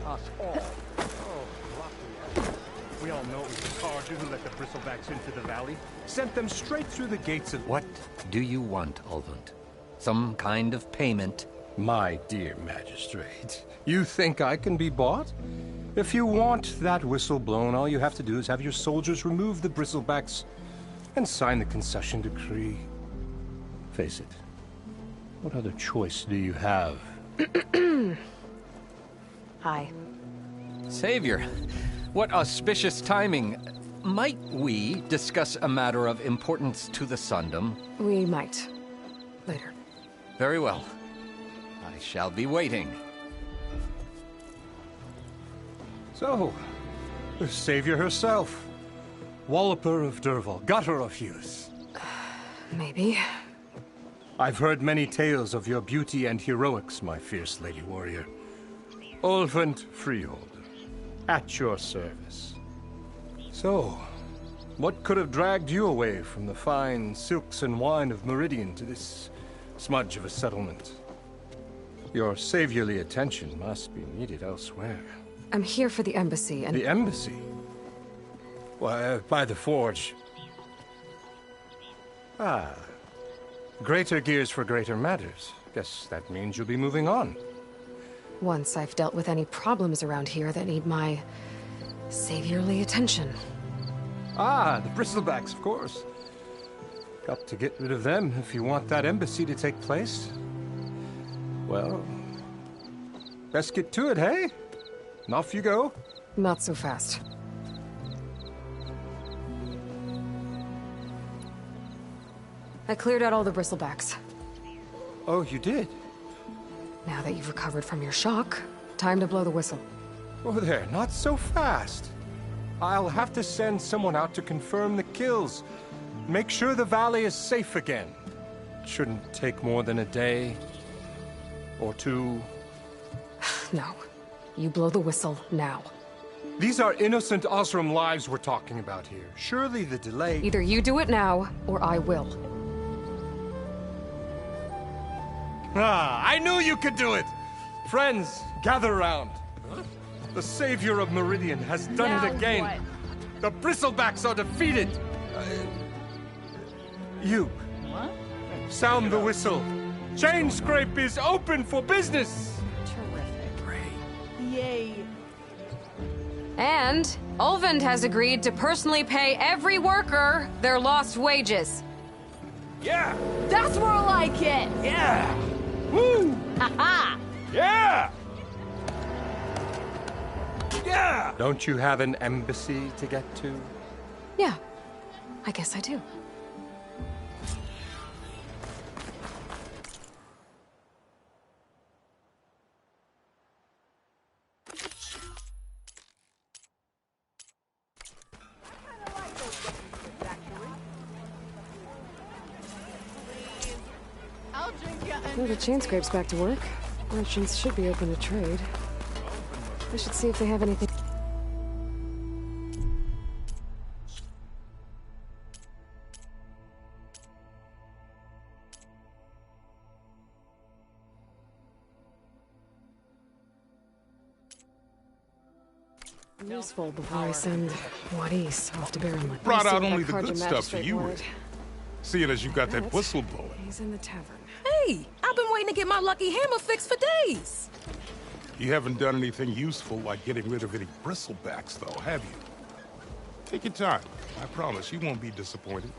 us all. Oh, lucky. We all know it was the Carja who let the bristlebacks into the valley. Sent them straight through the gates of... What do you want, Ulvund? Some kind of payment? My dear magistrate, you think I can be bought? If you want that whistle blown, all you have to do is have your soldiers remove the bristlebacks and sign the concession decree. Face it, what other choice do you have? Hi. Savior, what auspicious timing. Might we discuss a matter of importance to the Sundom? We might. Later. Very well. I shall be waiting. So, the Savior herself. Walloper of Derval, Gutter of Hughes. Maybe. I've heard many tales of your beauty and heroics, my fierce lady warrior. Ulvund Freeholder, at your service. So, what could have dragged you away from the fine silks and wine of Meridian to this smudge of a settlement? Your saviorly attention must be needed elsewhere. I'm here for the embassy and... The embassy? Why, by the forge. Ah. Greater gears for greater matters. Guess that means you'll be moving on. Once I've dealt with any problems around here that need my... saviorly attention. Ah, the bristlebacks, of course. Got to get rid of them if you want that embassy to take place. Well, best get to it, hey? And off you go. Not so fast. I cleared out all the bristlebacks. Oh, you did? Now that you've recovered from your shock, time to blow the whistle. Oh there, not so fast. I'll have to send someone out to confirm the kills. Make sure the valley is safe again. Shouldn't take more than a day. Or two. No. You blow the whistle now. These are innocent Osram lives we're talking about here. Surely the delay... Either you do it now, or I will. Ah, I knew you could do it! Friends, gather around. The savior of Meridian has done it again. What? The bristlebacks are defeated. You. What? Sound the whistle. Chainscrape is open for business. Terrific. Great. Yay. And Ulvund has agreed to personally pay every worker their lost wages. Yeah. That's more like it. Yeah. Woo. Ha-ha. Yeah. Yeah. Don't you have an embassy to get to? Yeah, I guess I do. Well, the Chainscrape's back to work. Merchants should be open to trade. I should see if they have anything. Useful before I send Wadis off to Barren. Brought out only the good stuff for you, Rick. Seeing as you got that whistle blowing. He's in the tavern. Hey, I've been waiting to get my lucky hammer fixed for days. You haven't done anything useful like getting rid of any bristlebacks, though, have you? Take your time. I promise you won't be disappointed.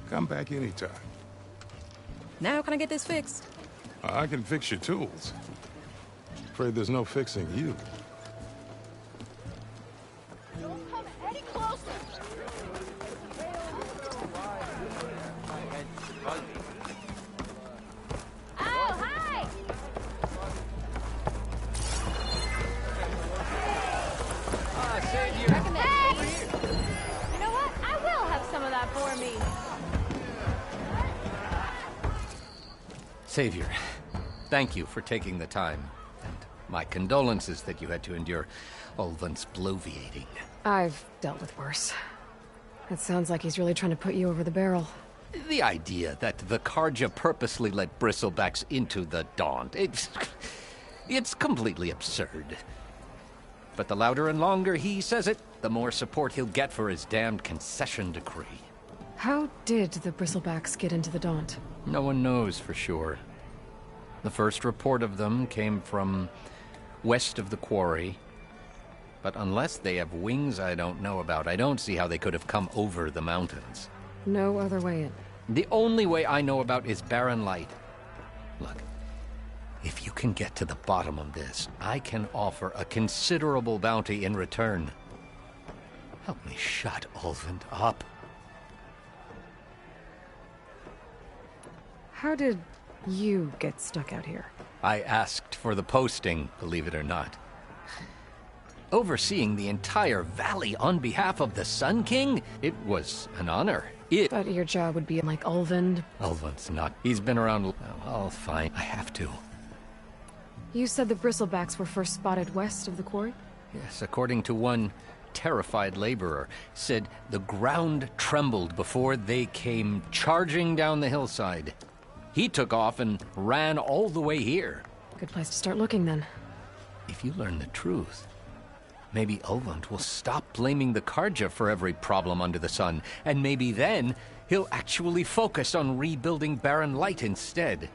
Come back anytime. Now can I get this fixed? I can fix your tools. Afraid there's no fixing you. Don't come any closer. Oh, hi! Savior! Hey! You know what? I will have some of that for me. Savior, thank you for taking the time. And my condolences that you had to endure Ulvund's bloviating. I've dealt with worse. It sounds like he's really trying to put you over the barrel. The idea that the Carja purposely let bristlebacks into the Daunt, it's completely absurd. But the louder and longer he says it, the more support he'll get for his damned concession decree. How did the Bristlebacks get into the Daunt? No one knows for sure. The first report of them came from west of the quarry. But unless they have wings I don't know about, I don't see how they could have come over the mountains. No other way in. The only way I know about is Barren Light. Look, if you can get to the bottom of this, I can offer a considerable bounty in return. Help me shut Ulvund up. How did you get stuck out here? I asked for the posting, believe it or not. Overseeing the entire valley on behalf of the Sun King? It was an honor. But your job would be like Ulvund. Ulvund's not. He's been around. Oh, fine. I have to. You said the Bristlebacks were first spotted west of the quarry? Yes, according to one terrified laborer, said the ground trembled before they came charging down the hillside. He took off and ran all the way here. Good place to start looking, then. If you learn the truth, maybe Ulvund will stop blaming the Carja for every problem under the sun, and maybe then he'll actually focus on rebuilding Barren Light instead.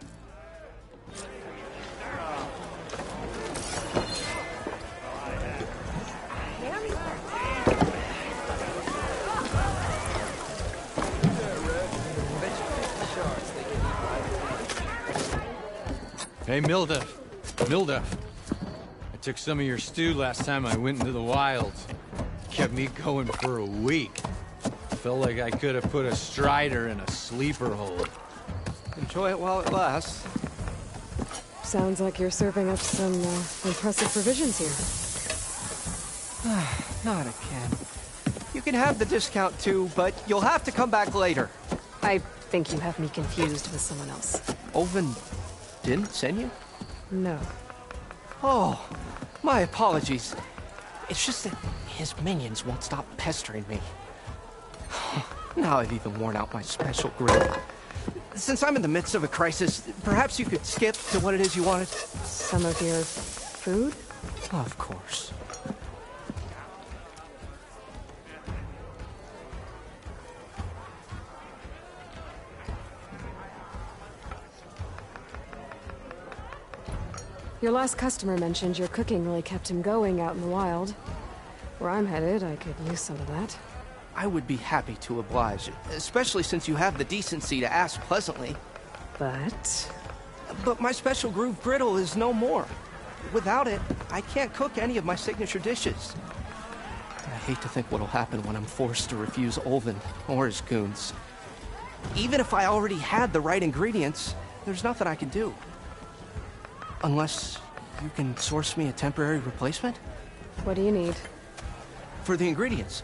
Hey, Mildef. Mildef. I took some of your stew last time I went into the wilds. Kept me going for a week. Felt like I could have put a strider in a sleeper hold. Enjoy it while it lasts. Sounds like you're serving up some impressive provisions here. Not again. You can have the discount too, but you'll have to come back later. I think you have me confused with someone else. Ulvund didn't send you? No. Oh, my apologies. It's just that his minions won't stop pestering me. Now I've even worn out my special grill. Since I'm in the midst of a crisis, perhaps you could skip to what it is you wanted? Some of your food? Of course. Your last customer mentioned your cooking really kept him going out in the wild. Where I'm headed, I could use some of that. I would be happy to oblige, especially since you have the decency to ask pleasantly. But my special groove griddle is no more. Without it, I can't cook any of my signature dishes. I hate to think what'll happen when I'm forced to refuse Ulvund or his goons. Even if I already had the right ingredients, there's nothing I can do. Unless you can source me a temporary replacement? what do you need? For the ingredients,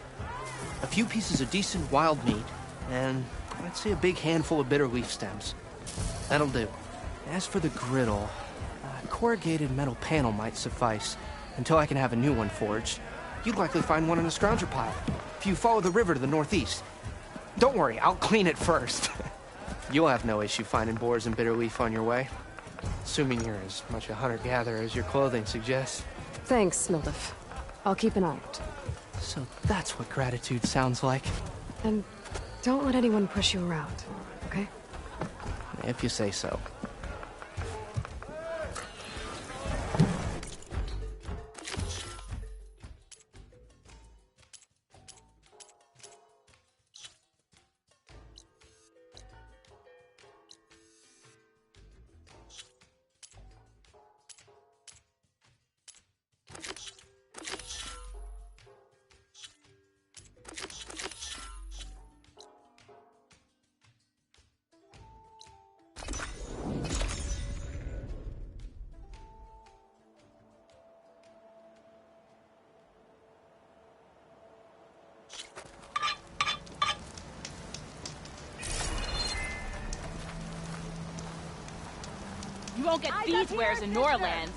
a few pieces of decent wild meat, and I'd say a big handful of bitter leaf stems. That'll do. As for the griddle, a corrugated metal panel might suffice until I can have a new one forged. You'd likely find one in a scrounger pile if you follow the river to the northeast. Don't worry, I'll clean it first. You'll have no issue finding boars and bitter leaf on your way. Assuming you're as much a hunter-gatherer as your clothing suggests. Thanks, Mildef. I'll keep an eye out. So that's what gratitude sounds like. And don't let anyone push you around, okay? If you say so. You won't get these wares in Norlands.